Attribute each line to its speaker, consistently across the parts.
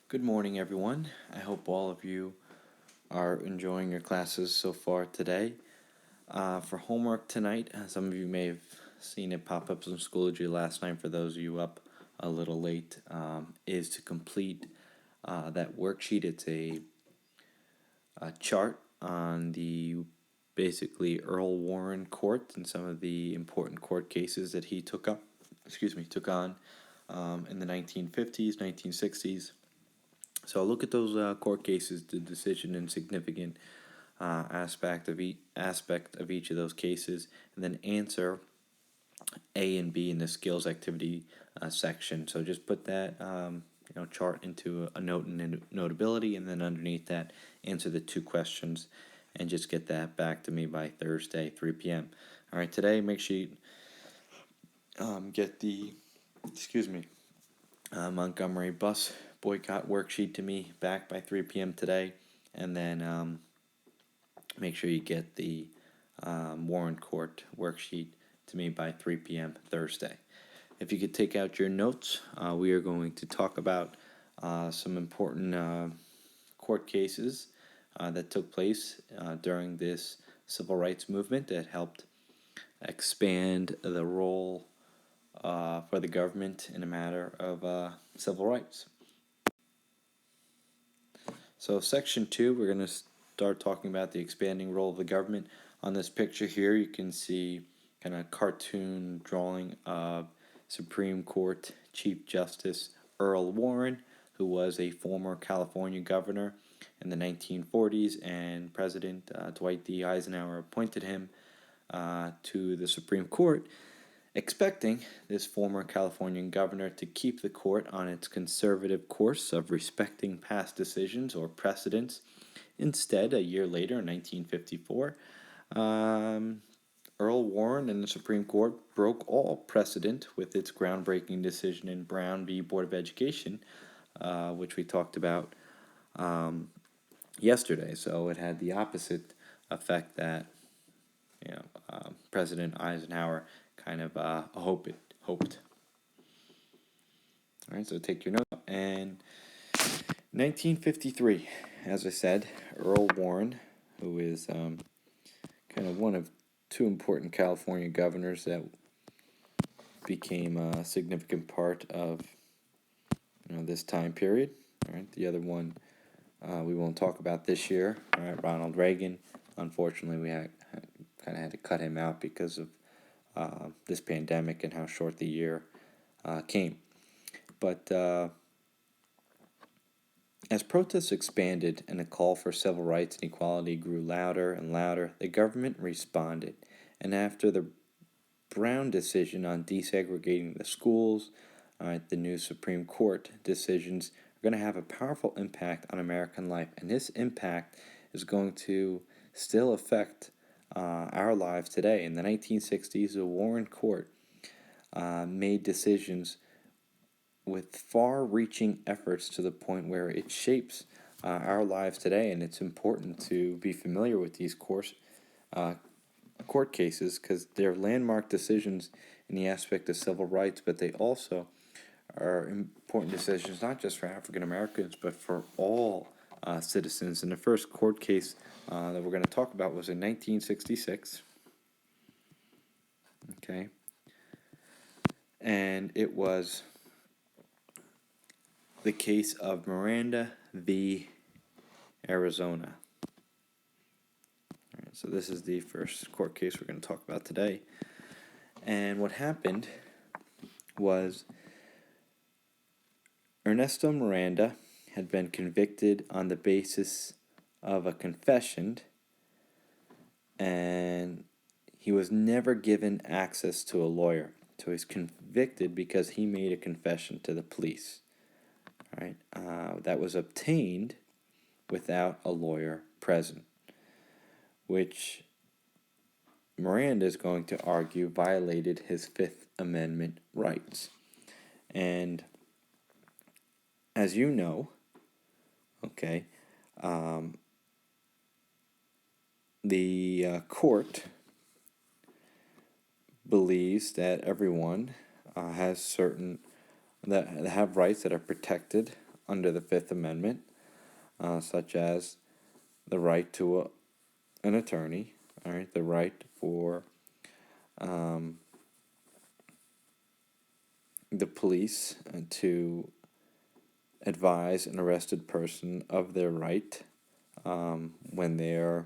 Speaker 1: Good morning, everyone. I hope all of you are enjoying your classes so far today. For homework tonight, some of you may have seen it pop up from Schoology last night, for those of you up a little late, is to complete that worksheet. It's a chart on the basically Earl Warren Court and some of the important court cases that he took on in the 1950s, 1960s. So look at those court cases, the decision and significant aspect of each of those cases, and then answer A and B in the skills activity section. So just put that chart into a note and notability, and then underneath that, answer the two questions, and just get that back to me by Thursday, 3 p.m. All right, today make sure you get the Montgomery bus boycott worksheet to me back by 3 p.m. today, and then make sure you get the Warren Court worksheet to me by 3 p.m. Thursday. If you could take out your notes, we are going to talk about some important court cases that took place during this civil rights movement that helped expand the role for the government in a matter of civil rights. So section 2, we're going to start talking about the expanding role of the government. On this picture here, you can see kind of cartoon drawing of Supreme Court Chief Justice Earl Warren, who was a former California governor in the 1940s, and President Dwight D. Eisenhower appointed him to the Supreme Court, expecting this former Californian governor to keep the court on its conservative course of respecting past decisions or precedents. Instead, a year later, in 1954, Earl Warren and the Supreme Court broke all precedent with its groundbreaking decision in Brown v. Board of Education, which we talked about yesterday. So it had the opposite effect that President Eisenhower kind of hoped. All right, so take your note. And 1953, as I said, Earl Warren, who is kind of one of two important California governors that became a significant part of this time period. All right, the other one we won't talk about this year. All right, Ronald Reagan. Unfortunately, we kind of had to cut him out because of this pandemic and how short the year came. But as protests expanded and the call for civil rights and equality grew louder and louder, the government responded. And after the Brown decision on desegregating the schools, the new Supreme Court decisions are going to have a powerful impact on American life. And this impact is going to still affect our lives today. In the 1960s, the Warren Court made decisions with far-reaching efforts to the point where it shapes our lives today, and it's important to be familiar with these court cases because they're landmark decisions in the aspect of civil rights, but they also are important decisions not just for African Americans but for all citizens. And the first court case that we're going to talk about was in 1966. Okay, and it was the case of Miranda v. Arizona. All right, so this is the first court case we're going to talk about today. And what happened was Ernesto Miranda had been convicted on the basis of a confession, and he was never given access to a lawyer. So he's convicted because he made a confession to the police. Right, that was obtained without a lawyer present, which Miranda is going to argue violated his Fifth Amendment rights. And as you know, the court believes that everyone has certain that have rights that are protected under the Fifth Amendment, such as the right to an attorney, all right, the right for the police to advise an arrested person of their right when they are,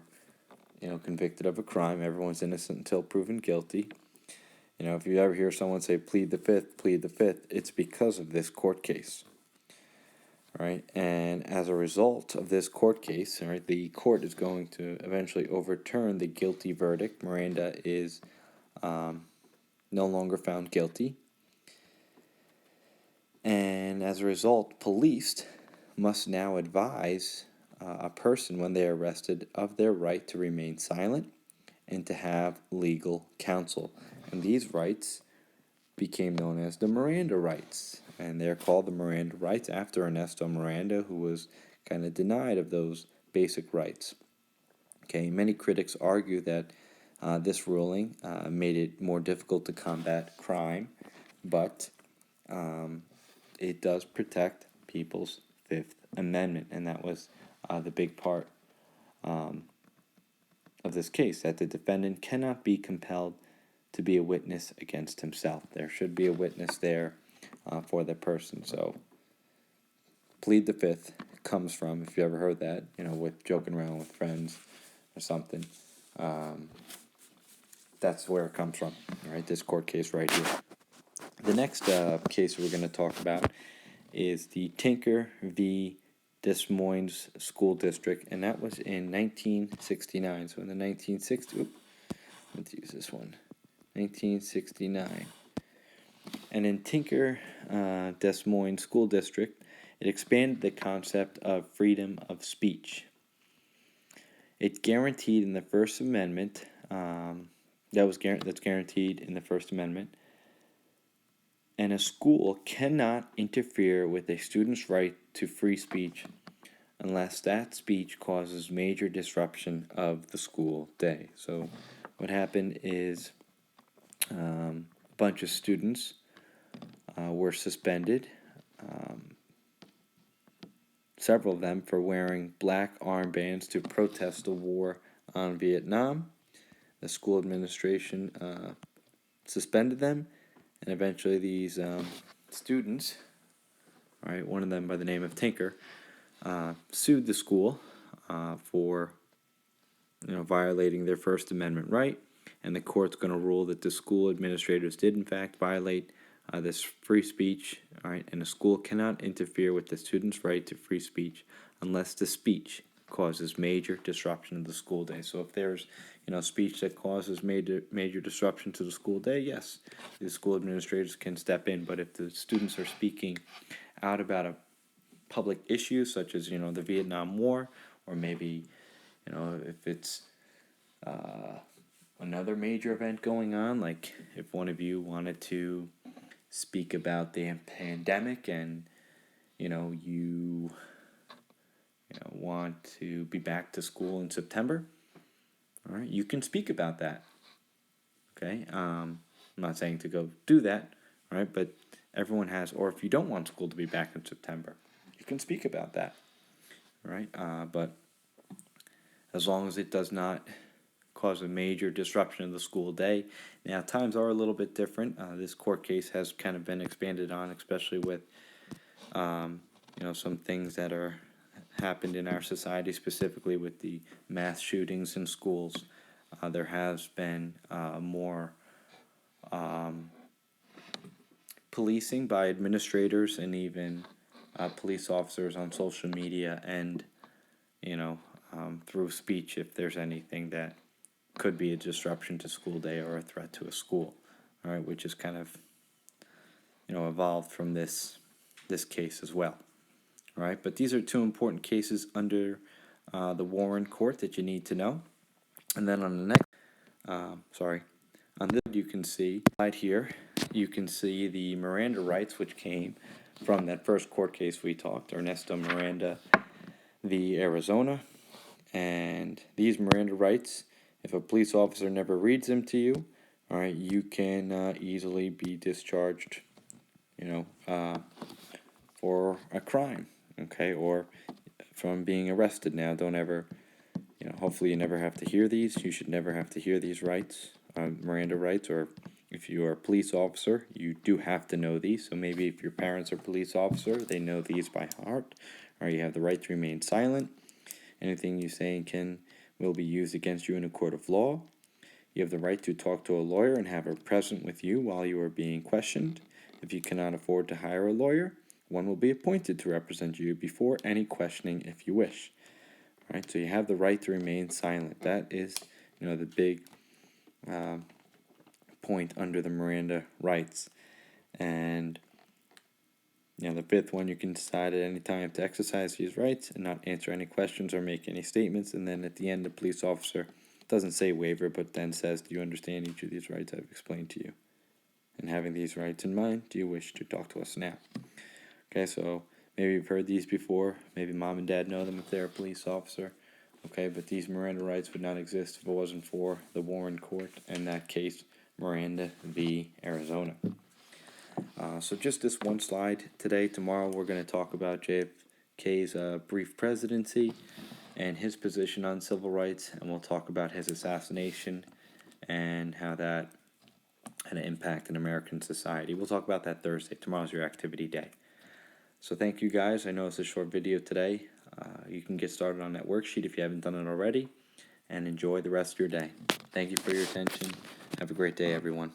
Speaker 1: convicted of a crime. Everyone's innocent until proven guilty. If you ever hear someone say plead the fifth, it's because of this court case. All right, and as a result of this court case, all right, the court is going to eventually overturn the guilty verdict. Miranda is no longer found guilty. And as a result, police must now advise a person when they are arrested of their right to remain silent and to have legal counsel. And these rights became known as the Miranda rights. And they're called the Miranda rights after Ernesto Miranda, who was kind of denied of those basic rights. Okay, many critics argue that this ruling made it more difficult to combat crime, but it does protect people's Fifth Amendment, and that was the big part of this case, that the defendant cannot be compelled to be a witness against himself. There should be a witness there for the person. So, plead the fifth comes from, if you ever heard that, with joking around with friends or something, that's where it comes from, all right, this court case right here. The next case we're going to talk about is the Tinker v. Des Moines School District, and that was in 1969. So in the 1960s, let's use this one, 1969. And in Tinker Des Moines School District, it expanded the concept of freedom of speech. It guaranteed in the First Amendment, that's guaranteed in the First Amendment, and a school cannot interfere with a student's right to free speech unless that speech causes major disruption of the school day. So what happened is a bunch of students were suspended, several of them for wearing black armbands to protest the war on Vietnam. The school administration suspended them, and eventually these students, all right, one of them by the name of Tinker, sued the school for violating their First Amendment right, and the court's going to rule that the school administrators did in fact violate this free speech, all right, and the school cannot interfere with the student's right to free speech unless the speech causes major disruption of the school day. So if there's speech that causes major disruption to the school day, yes, the school administrators can step in. But if the students are speaking out about a public issue such as the Vietnam War, or maybe if it's another major event going on, like if one of you wanted to speak about the pandemic and you want to be back to school in September, all right, you can speak about that. Okay, I'm not saying to go do that, all right, but everyone has, or if you don't want school to be back in September, you can speak about that, all right, but as long as it does not cause a major disruption of the school day. Now, times are a little bit different. This court case has kind of been expanded on, especially with some things that are happened in our society, specifically with the mass shootings in schools. There has been more policing by administrators and even police officers on social media and through speech if there's anything that could be a disruption to school day or a threat to a school, all right, which is kind of evolved from this case as well. All right, but these are two important cases under the Warren Court that you need to know. And then on the next, on this you can see right here, you can see the Miranda rights, which came from that first court case we talked, Ernesto Miranda v. Arizona. And these Miranda rights, if a police officer never reads them to you, all right, you can easily be discharged, for a crime. okay, or from being arrested. Now, don't ever, hopefully you never have to hear these. You should never have to hear these rights, Miranda rights, or if you are a police officer, you do have to know these. So maybe if your parents are police officer, they know these by heart, or you have the right to remain silent. Anything you say will be used against you in a court of law. You have the right to talk to a lawyer and have her present with you while you are being questioned. If you cannot afford to hire a lawyer, one will be appointed to represent you before any questioning if you wish. Right? So you have the right to remain silent. That is, the big point under the Miranda rights. And the fifth one, you can decide at any time to exercise these rights and not answer any questions or make any statements. And then at the end, the police officer doesn't say waiver, but then says, do you understand each of these rights I've explained to you? And having these rights in mind, do you wish to talk to us now? Okay, so maybe you've heard these before. Maybe mom and dad know them if they're a police officer. Okay, but these Miranda rights would not exist if it wasn't for the Warren Court, in that case, Miranda v. Arizona. So just this one slide today. Tomorrow we're going to talk about JFK's brief presidency and his position on civil rights, and we'll talk about his assassination and how that had an impact in American society. We'll talk about that Thursday. Tomorrow's your activity day. So thank you guys. I know it's a short video today. You can get started on that worksheet if you haven't done it already, and enjoy the rest of your day. Thank you for your attention. Have a great day, everyone.